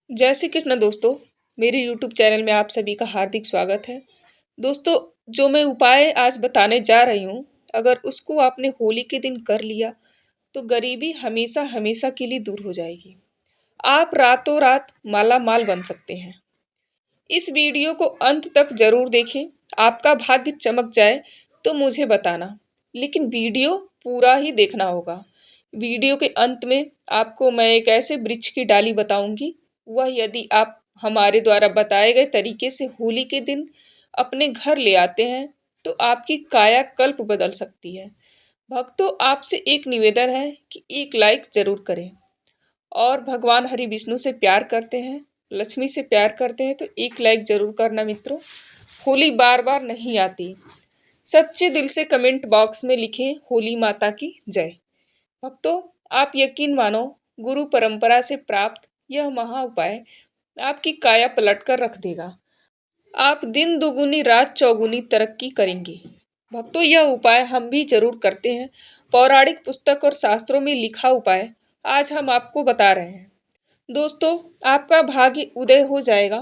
जय श्री कृष्ण दोस्तों। मेरे यूट्यूब चैनल में आप सभी का हार्दिक स्वागत है। दोस्तों, जो मैं उपाय आज बताने जा रही हूँ, अगर उसको आपने होली के दिन कर लिया तो गरीबी हमेशा हमेशा के लिए दूर हो जाएगी। आप रातों रात माला माल बन सकते हैं। इस वीडियो को अंत तक जरूर देखें। आपका भाग्य चमक जाए तो मुझे बताना, लेकिन वीडियो पूरा ही देखना होगा। वीडियो के अंत में आपको मैं एक ऐसे वृक्ष की डाली बताऊंगी, वह यदि आप हमारे द्वारा बताए गए तरीके से होली के दिन अपने घर ले आते हैं तो आपकी कायाकल्प बदल सकती है। भक्तों, आपसे एक निवेदन है कि एक लाइक जरूर करें, और भगवान हरि विष्णु से प्यार करते हैं, लक्ष्मी से प्यार करते हैं तो एक लाइक जरूर करना मित्रों। होली बार बार नहीं आती। सच्चे दिल से कमेंट बॉक्स में लिखें होली माता की जय। भक्तों, आप यकीन मानो, गुरु परंपरा से प्राप्त यह महा उपाय आपकी काया पलट कर रख देगा। आप दिन दुगुनी रात चौगुनी तरक्की करेंगे। भक्तों, यह उपाय हम भी जरूर करते हैं। पौराणिक पुस्तक और शास्त्रों में लिखा उपाय आज हम आपको बता रहे हैं। दोस्तों, आपका भाग्य उदय हो जाएगा।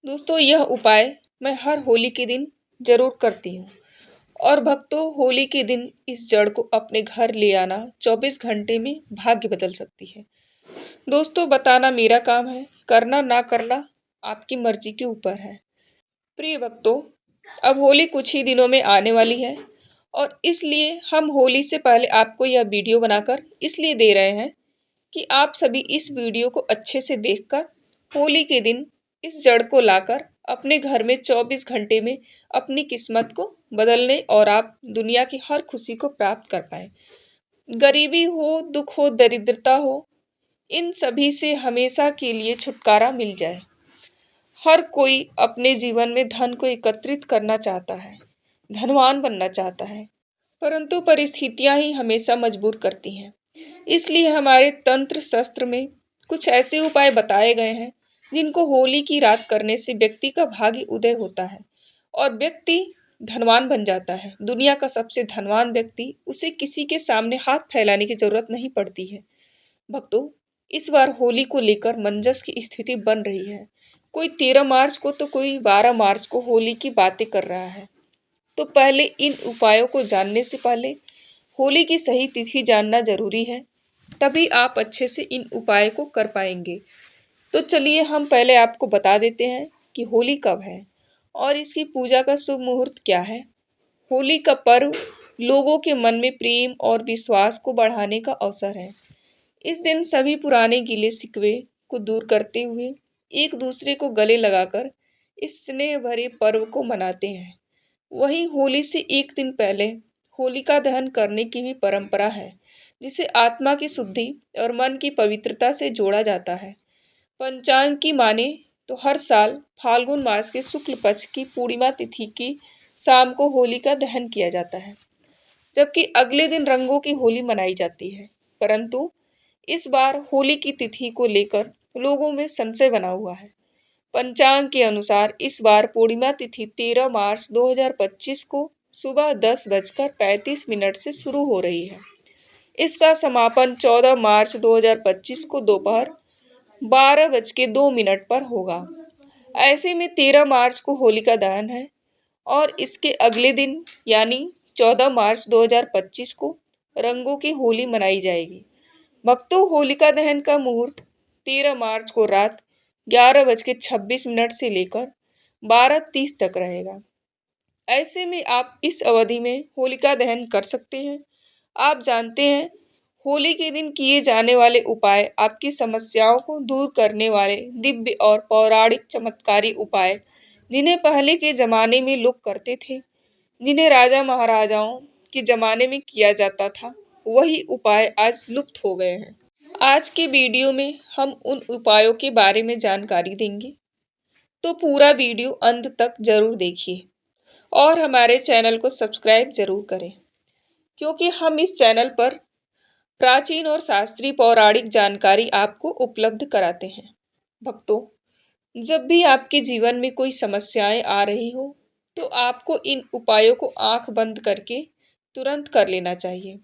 दोस्तों, यह उपाय मैं हर होली के दिन जरूर करती हूँ। और भक्तों, होली के दिन इस जड़ को अपने घर ले आना 24 घंटे में भाग्य बदल सकती है। दोस्तों, बताना मेरा काम है, करना ना करना आपकी मर्जी के ऊपर है। प्रिय भक्तों, अब होली कुछ ही दिनों में आने वाली है, और इसलिए हम होली से पहले आपको यह वीडियो बनाकर इसलिए दे रहे हैं कि आप सभी इस वीडियो को अच्छे से देखकर होली के दिन इस जड़ को लाकर अपने घर में 24 घंटे में अपनी किस्मत को बदलने और आप दुनिया की हर खुशी को प्राप्त कर पाए। गरीबी हो, दुख हो, दरिद्रता हो, इन सभी से हमेशा के लिए छुटकारा मिल जाए। हर कोई अपने जीवन में धन को एकत्रित करना चाहता है, धनवान बनना चाहता है, परंतु परिस्थितियां ही हमेशा मजबूर करती हैं। इसलिए हमारे तंत्र शास्त्र में कुछ ऐसे उपाय बताए गए हैं जिनको होली की रात करने से व्यक्ति का भाग्य उदय होता है और व्यक्ति धनवान बन जाता है। दुनिया का सबसे धनवान व्यक्ति, उसे किसी के सामने हाथ फैलाने की जरूरत नहीं पड़ती है। भक्तों, इस बार होली को लेकर मंजस की स्थिति बन रही है। कोई 13 मार्च को तो कोई 12 मार्च को होली की बातें कर रहा है। तो पहले इन उपायों को जानने से पहले होली की सही तिथि जानना जरूरी है, तभी आप अच्छे से इन उपाय को कर पाएंगे। तो चलिए हम पहले आपको बता देते हैं कि होली कब है और इसकी पूजा का शुभ मुहूर्त क्या है। होली का पर्व लोगों के मन में प्रेम और विश्वास को बढ़ाने का अवसर है। इस दिन सभी पुराने गिले शिकवे को दूर करते हुए एक दूसरे को गले लगाकर इस स्नेह भरे पर्व को मनाते हैं। वहीं होली से एक दिन पहले होलिका दहन करने की भी परंपरा है, जिसे आत्मा की शुद्धि और मन की पवित्रता से जोड़ा जाता है। पंचांग की माने तो हर साल फाल्गुन मास के शुक्ल पक्ष की पूर्णिमा तिथि की शाम को होलिका दहन किया जाता है, जबकि अगले दिन रंगों की होली मनाई जाती है। परंतु इस बार होली की तिथि को लेकर लोगों में संशय बना हुआ है। पंचांग के अनुसार इस बार पूर्णिमा तिथि 13 मार्च 2025 को सुबह 10:35 से शुरू हो रही है। इसका समापन 14 मार्च 2025 को दोपहर 12:02 पर होगा। ऐसे में 13 मार्च को होलिका दहन है और इसके अगले दिन यानी 14 मार्च 2025 को रंगों की होली मनाई जाएगी। भक्तों, होलिका दहन का मुहूर्त 13 मार्च को रात 11:26 से लेकर 12:30 तक रहेगा। ऐसे में आप इस अवधि में होलिका दहन कर सकते हैं। आप जानते हैं, होली के दिन किए जाने वाले उपाय आपकी समस्याओं को दूर करने वाले दिव्य और पौराणिक चमत्कारी उपाय, जिन्हें पहले के जमाने में लोग करते थे, जिन्हें राजा महाराजाओं के जमाने में किया जाता था, वही उपाय आज लुप्त हो गए हैं। आज के वीडियो में हम उन उपायों के बारे में जानकारी देंगे, तो पूरा वीडियो अंत तक जरूर देखिए और हमारे चैनल को सब्सक्राइब जरूर करें, क्योंकि हम इस चैनल पर प्राचीन और शास्त्रीय पौराणिक जानकारी आपको उपलब्ध कराते हैं। भक्तों, जब भी आपके जीवन में कोई समस्याएं आ रही हो तो आपको इन उपायों को आंख बंद करके तुरंत कर लेना चाहिए।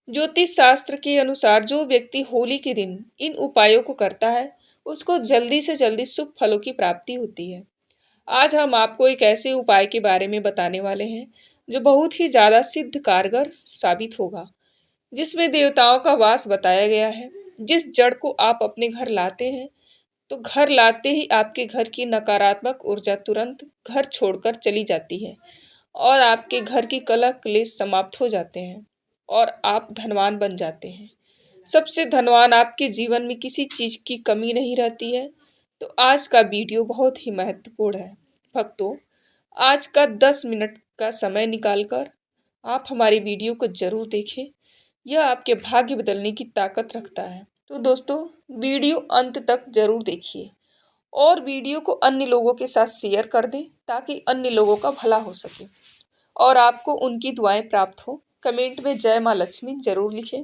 ज्योतिष शास्त्र के अनुसार जो व्यक्ति होली के दिन इन उपायों को करता है उसको जल्दी से जल्दी शुभ फलों की प्राप्ति होती है। आज हम आपको एक ऐसे उपाय के बारे में बताने वाले हैं जो बहुत ही ज़्यादा सिद्ध कारगर साबित होगा, जिसमें देवताओं का वास बताया गया है। जिस जड़ को आप अपने घर लाते हैं, तो घर लाते ही आपके घर की नकारात्मक ऊर्जा तुरंत घर छोड़कर चली जाती है और आपके घर की कलह क्लेश समाप्त हो जाते हैं और आप धनवान बन जाते हैं। सबसे धनवान आपके जीवन में किसी चीज की कमी नहीं रहती है। तो आज का वीडियो बहुत ही महत्वपूर्ण है। भक्तों, आज का 10 मिनट का समय निकालकर आप हमारी वीडियो को जरूर देखें। यह आपके भाग्य बदलने की ताकत रखता है। तो दोस्तों, वीडियो अंत तक जरूर देखिए और वीडियो को अन्य लोगों के साथ शेयर कर दें ताकि अन्य लोगों का भला हो सके और आपको उनकी दुआएं प्राप्त हो। कमेंट में जय माँ लक्ष्मी जरूर लिखें।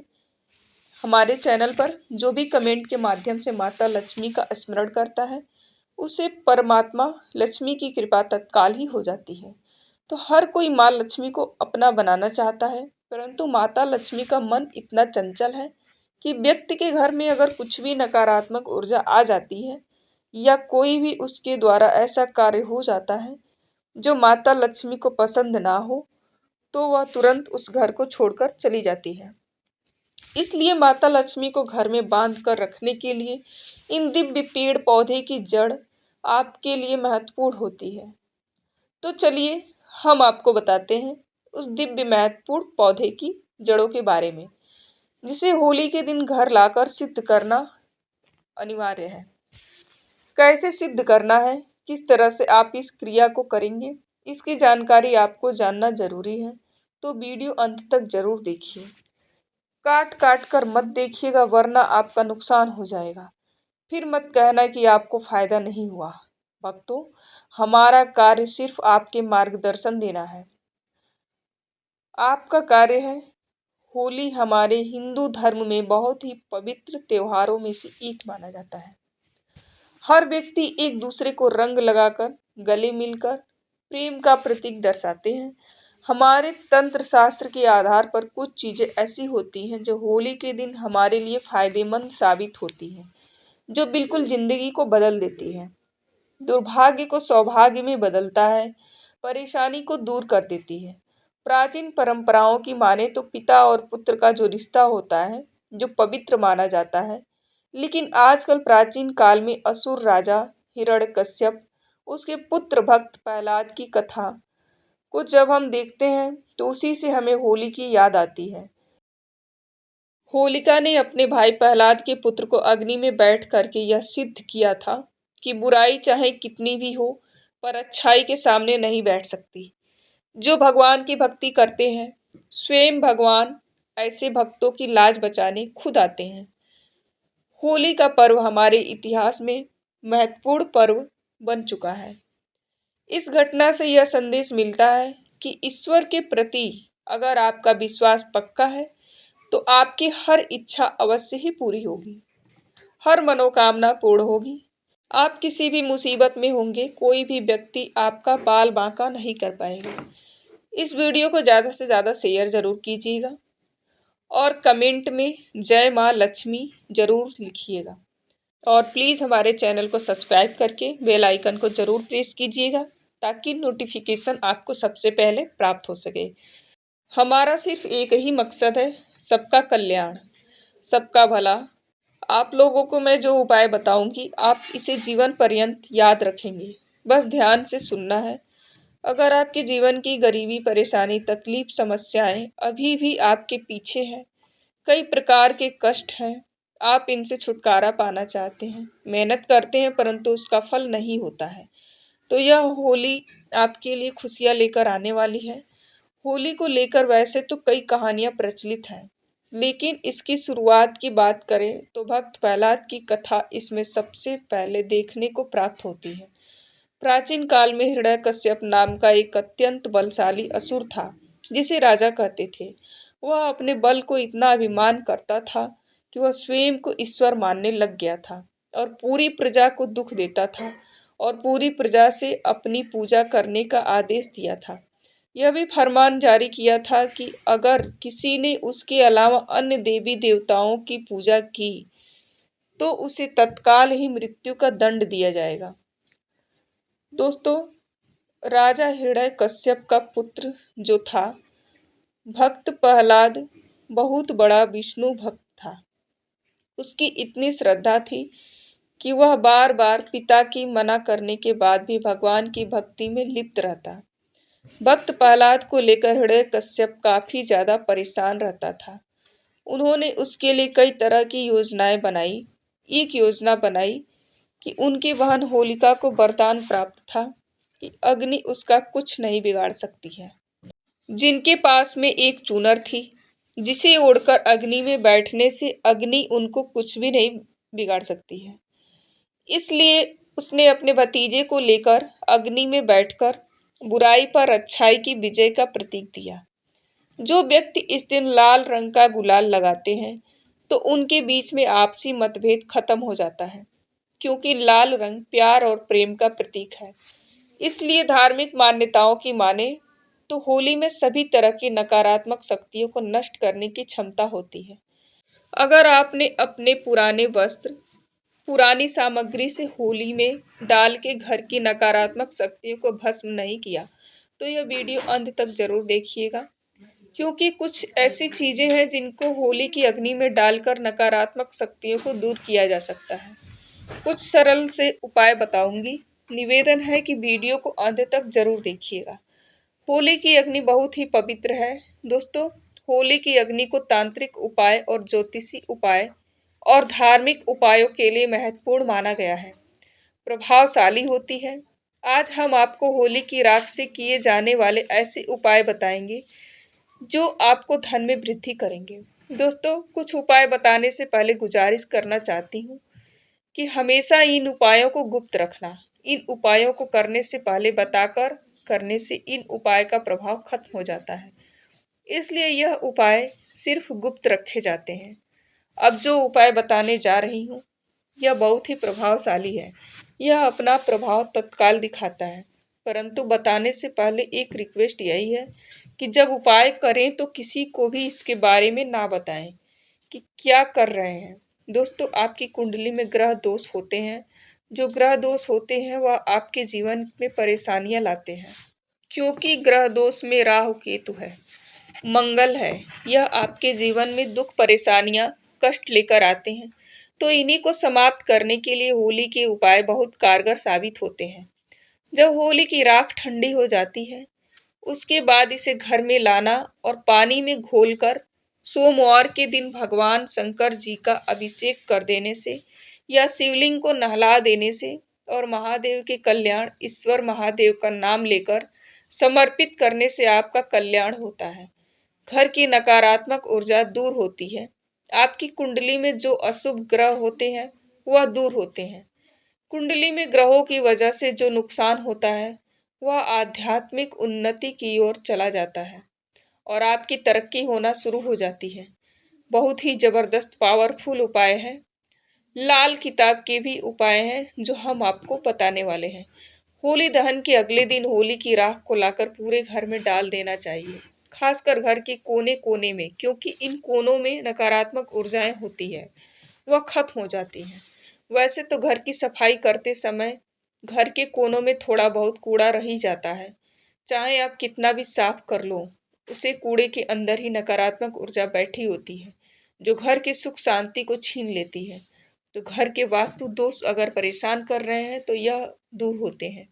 हमारे चैनल पर जो भी कमेंट के माध्यम से माता लक्ष्मी का स्मरण करता है, उसे परमात्मा लक्ष्मी की कृपा तत्काल ही हो जाती है। तो हर कोई माँ लक्ष्मी को अपना बनाना चाहता है, परंतु माता लक्ष्मी का मन इतना चंचल है कि व्यक्ति के घर में अगर कुछ भी नकारात्मक ऊर्जा आ जाती है या कोई भी उसके द्वारा ऐसा कार्य हो जाता है जो माता लक्ष्मी को पसंद ना हो, तो वह तुरंत उस घर को छोड़कर चली जाती है। इसलिए माता लक्ष्मी को घर में बांध कर रखने के लिए इन दिव्य पेड़ पौधे की जड़ आपके लिए महत्वपूर्ण होती है। तो चलिए हम आपको बताते हैं उस दिव्य महत्वपूर्ण पौधे की जड़ों के बारे में, जिसे होली के दिन घर लाकर सिद्ध करना अनिवार्य है। कैसे सिद्ध करना है, किस तरह से आप इस क्रिया को करेंगे, इसकी जानकारी आपको जानना जरूरी है। तो वीडियो अंत तक जरूर देखिए। काट काट कर मत देखिएगा, वरना आपका नुकसान हो जाएगा। फिर मत कहना कि आपको फायदा नहीं हुआ। भक्तों, हमारा कार्य सिर्फ आपके मार्गदर्शन देना है। आपका कार्य है। होली हमारे हिंदू धर्म में बहुत ही पवित्र त्योहारों में से एक माना जाता है। हर व्यक्ति एक दूसरे को रंग लगाकर, गले मिलकर प्रेम का प्रतीक दर्शाते हैं। हमारे तंत्र शास्त्र के आधार पर कुछ चीजें ऐसी होती हैं जो होली के दिन हमारे लिए फायदेमंद साबित होती हैं, जो बिल्कुल जिंदगी को बदल देती हैं। दुर्भाग्य को सौभाग्य में बदलता है, परेशानी को दूर कर देती है। प्राचीन परंपराओं की माने तो पिता और पुत्र का जो रिश्ता होता है, जो पवित्र माना जाता है, लेकिन आजकल प्राचीन काल में असुर राजा हिरण्यकश्यप, उसके पुत्र भक्त प्रहलाद की कथा को जब हम देखते हैं तो उसी से हमें होली की याद आती है। होलिका ने अपने भाई प्रहलाद के पुत्र को अग्नि में बैठ करके यह सिद्ध किया था कि बुराई चाहे कितनी भी हो, पर अच्छाई के सामने नहीं बैठ सकती। जो भगवान की भक्ति करते हैं, स्वयं भगवान ऐसे भक्तों की लाज बचाने खुद आते हैं। होली का पर्व हमारे इतिहास में महत्वपूर्ण पर्व बन चुका है। इस घटना से यह संदेश मिलता है कि ईश्वर के प्रति अगर आपका विश्वास पक्का है, तो आपकी हर इच्छा अवश्य ही पूरी होगी, हर मनोकामना पूर्ण होगी। आप किसी भी मुसीबत में होंगे, कोई भी व्यक्ति आपका बाल बांका नहीं कर पाएगा। इस वीडियो को ज़्यादा से ज़्यादा शेयर जरूर कीजिएगा और कमेंट में जय माँ लक्ष्मी जरूर लिखिएगा। और प्लीज़ हमारे चैनल को सब्सक्राइब करके बेल आइकन को ज़रूर प्रेस कीजिएगा ताकि नोटिफिकेशन आपको सबसे पहले प्राप्त हो सके। हमारा सिर्फ एक ही मकसद है, सबका कल्याण, सबका भला। आप लोगों को मैं जो उपाय बताऊंगी, आप इसे जीवन पर्यंत याद रखेंगे। बस ध्यान से सुनना है। अगर आपके जीवन की गरीबी, परेशानी, तकलीफ, समस्याएं अभी भी आपके पीछे हैं, कई प्रकार के कष्ट हैं, आप इनसे छुटकारा पाना चाहते हैं, मेहनत करते हैं परंतु उसका फल नहीं होता है, तो यह होली आपके लिए खुशियाँ लेकर आने वाली है। होली को लेकर वैसे तो कई कहानियाँ प्रचलित हैं, लेकिन इसकी शुरुआत की बात करें तो भक्त प्रहलाद की कथा इसमें सबसे पहले देखने को प्राप्त होती है। प्राचीन काल में हिरण्यकश्यप नाम का एक अत्यंत बलशाली असुर था, जिसे राजा कहते थे। वह अपने बल को इतना अभिमान करता था कि वह स्वयं को ईश्वर मानने लग गया था और पूरी प्रजा को दुख देता था और पूरी प्रजा से अपनी पूजा करने का आदेश दिया था। यह भी फरमान जारी किया था कि अगर किसी ने उसके अलावा अन्य देवी देवताओं की पूजा की तो उसे तत्काल ही मृत्यु का दंड दिया जाएगा। दोस्तों, राजा हिरण्यकश्यप का पुत्र जो था भक्त प्रहलाद बहुत बड़ा विष्णु भक्त था। उसकी इतनी श्रद्धा थी कि वह बार बार पिता की मना करने के बाद भी भगवान की भक्ति में लिप्त रहता। भक्त प्रहलाद को लेकर हिरण्यकश्यप काफी ज्यादा परेशान रहता था। उन्होंने उसके लिए कई तरह की योजनाएं बनाई। एक योजना बनाई कि उनकी बहन होलिका को वरदान प्राप्त था कि अग्नि उसका कुछ नहीं बिगाड़ सकती है। जिनके पास में एक चूनर थी जिसे ओढ़कर अग्नि में बैठने से अग्नि उनको कुछ भी नहीं बिगाड़ सकती है। इसलिए उसने अपने भतीजे को लेकर अग्नि में बैठकर बुराई पर अच्छाई की विजय का प्रतीक दिया। जो व्यक्ति इस दिन लाल रंग का गुलाल लगाते हैं तो उनके बीच में आपसी मतभेद खत्म हो जाता है, क्योंकि लाल रंग प्यार और प्रेम का प्रतीक है। इसलिए धार्मिक मान्यताओं की माने तो होली में सभी तरह की नकारात्मक शक्तियों को नष्ट करने की क्षमता होती है। अगर आपने अपने पुराने वस्त्र, पुरानी सामग्री से होली में डाल के घर की नकारात्मक शक्तियों को भस्म नहीं किया तो यह वीडियो अंत तक जरूर देखिएगा, क्योंकि कुछ ऐसी चीजें हैं जिनको होली की अग्नि में डालकर नकारात्मक शक्तियों को दूर किया जा सकता है। कुछ सरल से उपाय बताऊंगी। निवेदन है कि वीडियो को अंत तक जरूर देखिएगा। होली की अग्नि बहुत ही पवित्र है। दोस्तों, होली की अग्नि को तांत्रिक उपाय और ज्योतिषी उपाय और धार्मिक उपायों के लिए महत्वपूर्ण माना गया है, प्रभावशाली होती है। आज हम आपको होली की राख से किए जाने वाले ऐसे उपाय बताएंगे जो आपको धन में वृद्धि करेंगे। दोस्तों, कुछ उपाय बताने से पहले गुजारिश करना चाहती हूँ कि हमेशा इन उपायों को गुप्त रखना। इन उपायों को करने से पहले बताकर करने से इन उपाय का प्रभाव खत्म हो जाता है, इसलिए यह उपाय सिर्फ गुप्त रखे जाते हैं। अब जो उपाय बताने जा रही हूँ यह बहुत ही प्रभावशाली है। यह अपना प्रभाव तत्काल दिखाता है, परंतु बताने से पहले एक रिक्वेस्ट यही है कि जब उपाय करें तो किसी को भी इसके बारे में ना बताएं कि क्या कर रहे हैं। दोस्तों, आपकी कुंडली में ग्रह दोष होते हैं। जो ग्रह दोष होते हैं वह आपके जीवन में परेशानियां लाते हैं, क्योंकि ग्रह दोष में राहु केतु है, मंगल है। यह आपके जीवन में दुख, परेशानियां, कष्ट लेकर आते हैं। तो इन्हीं को समाप्त करने के लिए होली के उपाय बहुत कारगर साबित होते हैं। जब होली की राख ठंडी हो जाती है उसके बाद इसे घर में लाना और पानी में घोलकर सोमवार के दिन भगवान शंकर जी का अभिषेक कर देने से या शिवलिंग को नहला देने से और महादेव के कल्याण, ईश्वर महादेव का नाम लेकर समर्पित करने से आपका कल्याण होता है। घर की नकारात्मक ऊर्जा दूर होती है। आपकी कुंडली में जो अशुभ ग्रह होते हैं वह दूर होते हैं। कुंडली में ग्रहों की वजह से जो नुकसान होता है वह आध्यात्मिक उन्नति की ओर चला जाता है और आपकी तरक्की होना शुरू हो जाती है। बहुत ही जबरदस्त पावरफुल उपाय है। लाल किताब के भी उपाय हैं जो हम आपको बताने वाले हैं। होली दहन के अगले दिन होली की राख को लाकर पूरे घर में डाल देना चाहिए, खासकर घर के कोने कोने में, क्योंकि इन कोनों में नकारात्मक ऊर्जाएं होती है, वह खत्म हो जाती हैं। वैसे तो घर की सफाई करते समय घर के कोनों में थोड़ा बहुत कूड़ा रह ही जाता है, चाहे आप कितना भी साफ कर लो, उसे कूड़े के अंदर ही नकारात्मक ऊर्जा बैठी होती है जो घर की सुख शांति को छीन लेती है। तो घर के वास्तु दोष अगर परेशान कर रहे हैं तो यह दूर होते हैं।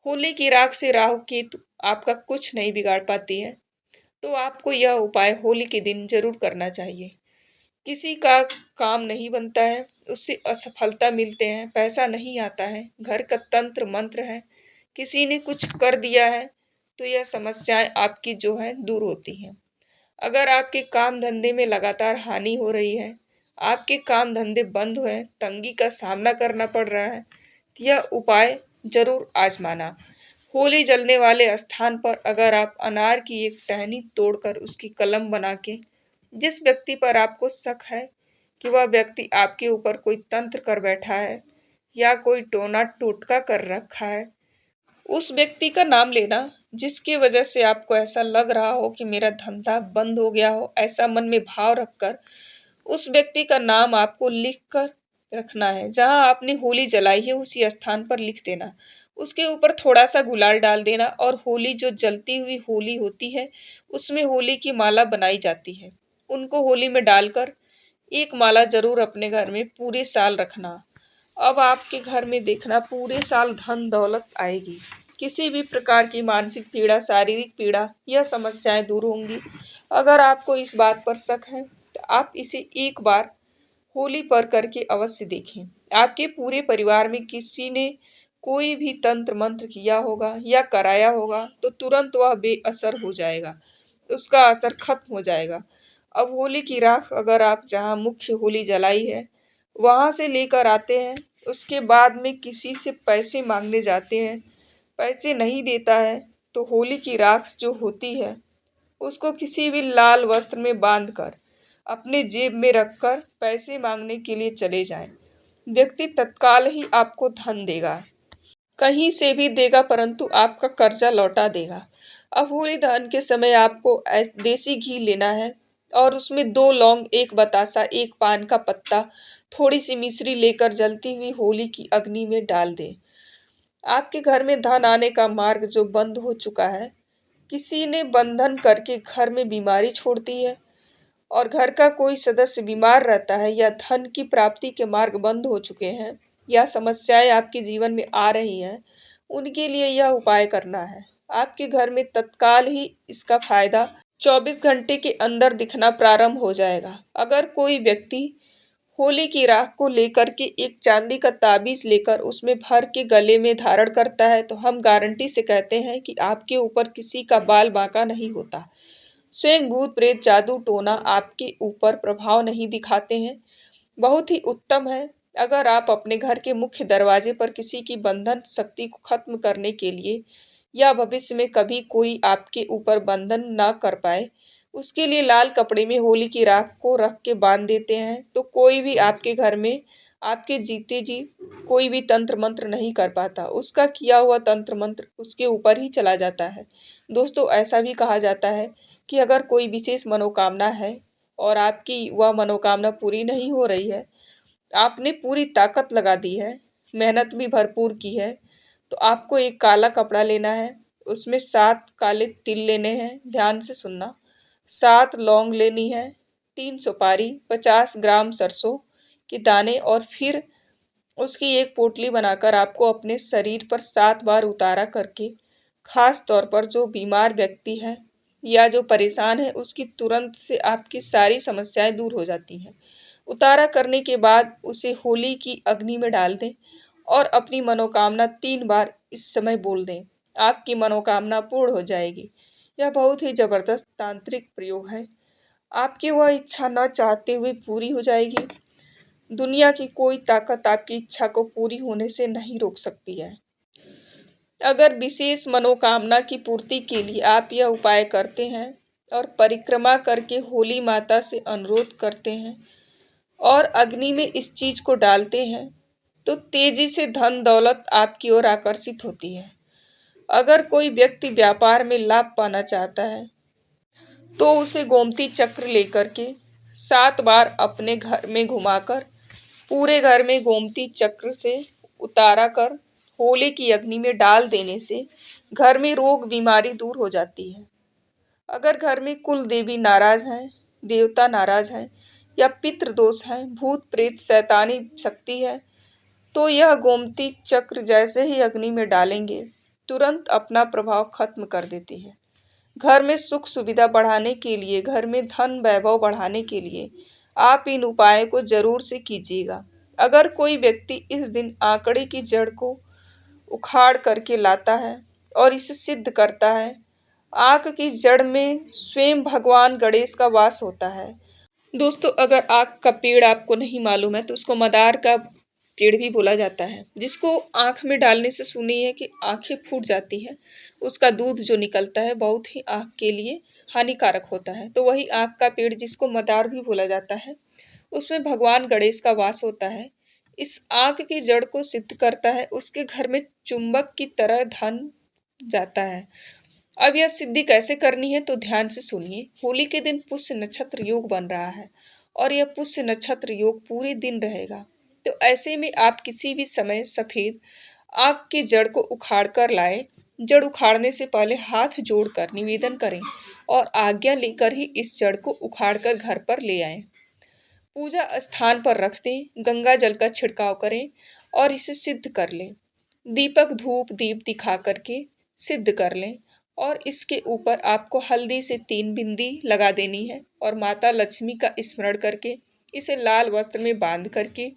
होली की राख से राहु केतु आपका कुछ नहीं बिगाड़ पाती है, तो आपको यह उपाय होली के दिन जरूर करना चाहिए। किसी का काम नहीं बनता है, उससे असफलता मिलते हैं, पैसा नहीं आता है, घर का तंत्र मंत्र है, किसी ने कुछ कर दिया है तो यह समस्याएं आपकी जो है दूर होती हैं। अगर आपके काम धंधे में लगातार हानि हो रही है, आपके काम धंधे बंद हुए, तंगी का सामना करना पड़ रहा है, तो यह उपाय जरूर आजमाना। होली जलने वाले स्थान पर अगर आप अनार की एक टहनी तोड़कर उसकी कलम बना के जिस व्यक्ति पर आपको शक है कि वह व्यक्ति आपके ऊपर कोई तंत्र कर बैठा है या कोई टोना टोटका कर रखा है, उस व्यक्ति का नाम लेना जिसकी वजह से आपको ऐसा लग रहा हो कि मेरा धंधा बंद हो गया हो, ऐसा मन में भाव रखकर उस व्यक्ति का नाम आपको लिखकर रखना है। जहाँ आपने होली जलाई है उसी स्थान पर लिख देना। उसके ऊपर थोड़ा सा गुलाल डाल देना और होली जो जलती हुई होली होती है उसमें होली की माला बनाई जाती है। उनको होली में डालकर एक माला जरूर अपने घर में पूरे साल रखना। अब आपके घर में देखना पूरे साल धन दौलत आएगी। किसी भी प्रकार की मानसिक पीड़ा, शारीरिक पीड़ा या समस्याएं दूर होंगी। अगर आपको इस बात पर शक है तो आप इसे एक बार होली पर करके अवश्य देखें। आपके पूरे परिवार में किसी ने कोई भी तंत्र मंत्र किया होगा या कराया होगा तो तुरंत वह बेअसर हो जाएगा, उसका असर खत्म हो जाएगा। अब होली की राख अगर आप जहाँ मुख्य होली जलाई है वहां से लेकर आते हैं, उसके बाद में किसी से पैसे मांगने जाते हैं, पैसे नहीं देता है तो होली की राख जो होती है उसको किसी भी लाल वस्त्र में बांधकर अपने जेब में रखकर पैसे मांगने के लिए चले जाएं। व्यक्ति तत्काल ही आपको धन देगा, कहीं से भी देगा, परंतु आपका कर्जा लौटा देगा। अब होली दहन के समय आपको देसी घी लेना है और उसमें 2 लौंग, एक बतासा, एक पान का पत्ता, थोड़ी सी मिश्री लेकर जलती हुई होली की अग्नि में डाल दें। आपके घर में धन आने का मार्ग जो बंद हो चुका है, किसी ने बंधन करके घर में बीमारी छोड़ दी है और घर का कोई सदस्य बीमार रहता है या धन की प्राप्ति के मार्ग बंद हो चुके हैं या समस्याएं आपके जीवन में आ रही हैं, उनके लिए यह उपाय करना है। आपके घर में तत्काल ही इसका फायदा 24 घंटे के अंदर दिखना प्रारंभ हो जाएगा। अगर कोई व्यक्ति होली की राख को लेकर के एक चांदी का ताबीज लेकर उसमें भर के गले में धारण करता है तो हम गारंटी से कहते हैं कि आपके ऊपर किसी का बाल बांका नहीं होता। स्वयं भूत प्रेत जादू टोना आपके ऊपर प्रभाव नहीं दिखाते हैं। बहुत ही उत्तम है। अगर आप अपने घर के मुख्य दरवाजे पर किसी की बंधन शक्ति को खत्म करने के लिए या भविष्य में कभी कोई आपके ऊपर बंधन ना कर पाए, उसके लिए लाल कपड़े में होली की राख को रख के बांध देते हैं तो कोई भी आपके घर में आपके जीते जी कोई भी तंत्र मंत्र नहीं कर पाता। उसका किया हुआ तंत्र मंत्र उसके ऊपर ही चला जाता है। दोस्तों, ऐसा भी कहा जाता है कि अगर कोई विशेष मनोकामना है और आपकी वह मनोकामना पूरी नहीं हो रही है, आपने पूरी ताकत लगा दी है, मेहनत भी भरपूर की है, तो आपको एक काला कपड़ा लेना है, उसमें 7 काले तिल लेने हैं, ध्यान से सुनना। 7 लौंग लेनी है, 3 सुपारी, 50 ग्राम सरसों के दाने और फिर उसकी एक पोटली बनाकर आपको अपने शरीर पर 7 बार उतारा करके, खास तौर पर जो बीमार व्यक्ति है या जो परेशान है उसकी तुरंत से आपकी सारी समस्याएं दूर हो जाती हैं। उतारा करने के बाद उसे होली की अग्नि में डाल दें और अपनी मनोकामना 3 बार इस समय बोल दें। आपकी मनोकामना पूर्ण हो जाएगी। यह बहुत ही जबरदस्त तांत्रिक प्रयोग है। आपकी वह इच्छा न चाहते हुए पूरी हो जाएगी। दुनिया की कोई ताकत आपकी इच्छा को पूरी होने से नहीं रोक सकती है। अगर विशेष मनोकामना की पूर्ति के लिए आप यह उपाय करते हैं और परिक्रमा करके होली माता से अनुरोध करते हैं और अग्नि में इस चीज को डालते हैं तो तेजी से धन दौलत आपकी ओर आकर्षित होती है। अगर कोई व्यक्ति व्यापार में लाभ पाना चाहता है तो उसे गोमती चक्र लेकर के 7 बार अपने घर में घुमाकर पूरे घर में गोमती चक्र से उतारा कर होली की अग्नि में डाल देने से घर में रोग बीमारी दूर हो जाती है। अगर घर में कुल देवी नाराज हैं, देवता नाराज हैं या पितृ दोष हैं, भूत प्रेत शैतानी शक्ति है, तो यह गोमती चक्र जैसे ही अग्नि में डालेंगे तुरंत अपना प्रभाव खत्म कर देती है। घर में सुख सुविधा बढ़ाने के लिए, घर में धन वैभव बढ़ाने के लिए आप इन उपायों को जरूर से कीजिएगा। अगर कोई व्यक्ति इस दिन आंकड़े की जड़ को उखाड़ करके लाता है और इसे सिद्ध करता है, आक की जड़ में स्वयं भगवान गणेश का वास होता है। दोस्तों, अगर आक का पेड़ आपको नहीं मालूम है तो उसको मदार का पेड़ भी बोला जाता है, जिसको आँख में डालने से सुनी है कि आँखें फूट जाती हैं। उसका दूध जो निकलता है बहुत ही आँख के लिए हानिकारक होता है। तो वही आँख का पेड़ जिसको मदार भी बोला जाता है, उसमें भगवान गणेश का वास होता है। इस आँख की जड़ को सिद्ध करता है, उसके घर में चुंबक की तरह धन जाता है। अब यह सिद्धि कैसे करनी है तो ध्यान से सुनिए। होली के दिन पुष्य नक्षत्र योग बन रहा है और यह पुष्य नक्षत्र योग पूरे दिन रहेगा। तो ऐसे में आप किसी भी समय सफ़ेद आग की जड़ को उखाड़ कर लाएं। जड़ उखाड़ने से पहले हाथ जोड़कर निवेदन करें और आज्ञा लेकर ही इस जड़ को उखाड़कर घर पर ले आएं। पूजा स्थान पर रख दें, गंगा जल का छिड़काव करें और इसे सिद्ध कर लें। दीपक धूप दीप दिखा करके सिद्ध कर लें और इसके ऊपर आपको हल्दी से 3 बिंदी लगा देनी है और माता लक्ष्मी का स्मरण करके इसे लाल वस्त्र में बांध करके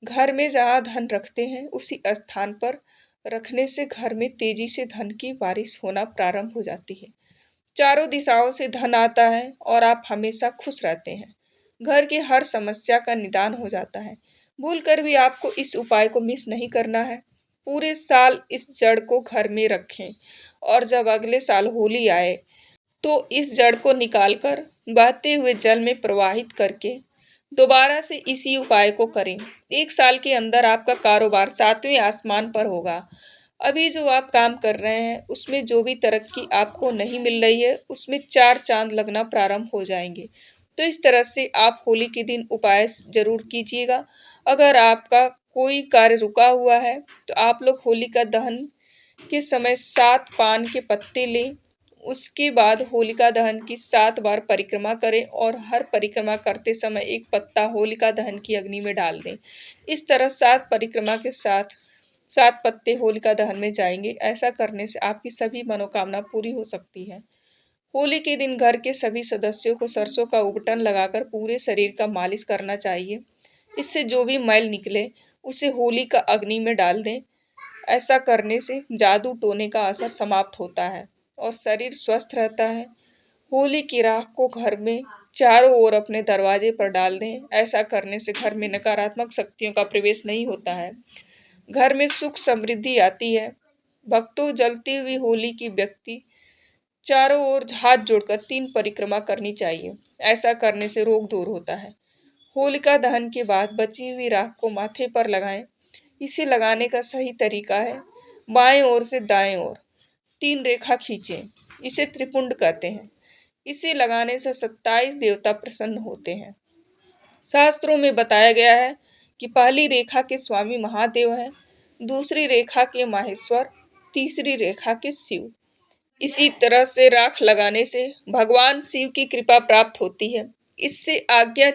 घर में जहाँ धन रखते हैं उसी स्थान पर रखने से घर में तेजी से धन की बारिश होना प्रारंभ हो जाती है। चारों दिशाओं से धन आता है और आप हमेशा खुश रहते हैं। घर की हर समस्या का निदान हो जाता है। भूल कर भी आपको इस उपाय को मिस नहीं करना है। पूरे साल इस जड़ को घर में रखें और जब अगले साल होली आए तो इस जड़ को निकालकर बहते हुए जल में प्रवाहित करके दोबारा से इसी उपाय को करें। 1 साल के अंदर आपका कारोबार 7वें आसमान पर होगा। अभी जो आप काम कर रहे हैं उसमें जो भी तरक्की आपको नहीं मिल रही है उसमें 4 चांद लगना प्रारंभ हो जाएंगे। तो इस तरह से आप होली के दिन उपाय जरूर कीजिएगा। अगर आपका कोई कार्य रुका हुआ है तो आप लोग होलिका दहन के समय 7 पान के पत्ते लें। उसके बाद होलिका दहन की 7 बार परिक्रमा करें और हर परिक्रमा करते समय एक पत्ता होलिका दहन की अग्नि में डाल दें। इस तरह 7 परिक्रमा के साथ 7 पत्ते होलिका दहन में जाएंगे। ऐसा करने से आपकी सभी मनोकामना पूरी हो सकती है। होली के दिन घर के सभी सदस्यों को सरसों का उबटन लगाकर पूरे शरीर का मालिश करना चाहिए। इससे जो भी मैल निकले उसे होली का अग्नि में डाल दें। ऐसा करने से जादू टोने का असर समाप्त होता है और शरीर स्वस्थ रहता है। होली की राख को घर में चारों ओर अपने दरवाजे पर डाल दें। ऐसा करने से घर में नकारात्मक शक्तियों का प्रवेश नहीं होता है। घर में सुख समृद्धि आती है। भक्तों, जलती हुई होली की व्यक्ति चारों ओर हाथ जोड़कर 3 परिक्रमा करनी चाहिए। ऐसा करने से रोग दूर होता है। होलिका दहन के बाद बची हुई राख को माथे पर लगाएं। इसे लगाने का सही तरीका है बाएं ओर से दाएं ओर 3 रेखा खींचें। इसे त्रिपुंड कहते हैं। इसे लगाने से 27 देवता प्रसन्न होते हैं। शास्त्रों में बताया गया है कि पहली रेखा के स्वामी महादेव हैं, दूसरी रेखा के माहेश्वर, तीसरी रेखा के शिव। इसी तरह से राख लगाने से भगवान शिव की कृपा प्राप्त होती है। इससे आज्ञा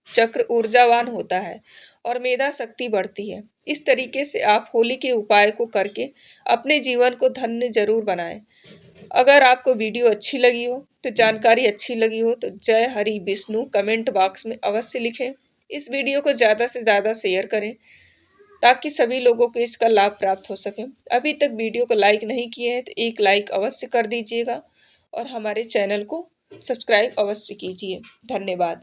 चक्र ऊर्जावान होता है और मेधा शक्ति बढ़ती है। इस तरीके से आप होली के उपाय को करके अपने जीवन को धन्य जरूर बनाएं। अगर आपको वीडियो अच्छी लगी हो तो जानकारी अच्छी लगी हो तो जय हरि विष्णु कमेंट बॉक्स में अवश्य लिखें। इस वीडियो को ज़्यादा से ज़्यादा शेयर करें ताकि सभी लोगों को इसका लाभ प्राप्त हो सके। अभी तक वीडियो को लाइक नहीं किए हैं तो एक लाइक अवश्य कर दीजिएगा और हमारे चैनल को सब्सक्राइब अवश्य कीजिए। धन्यवाद।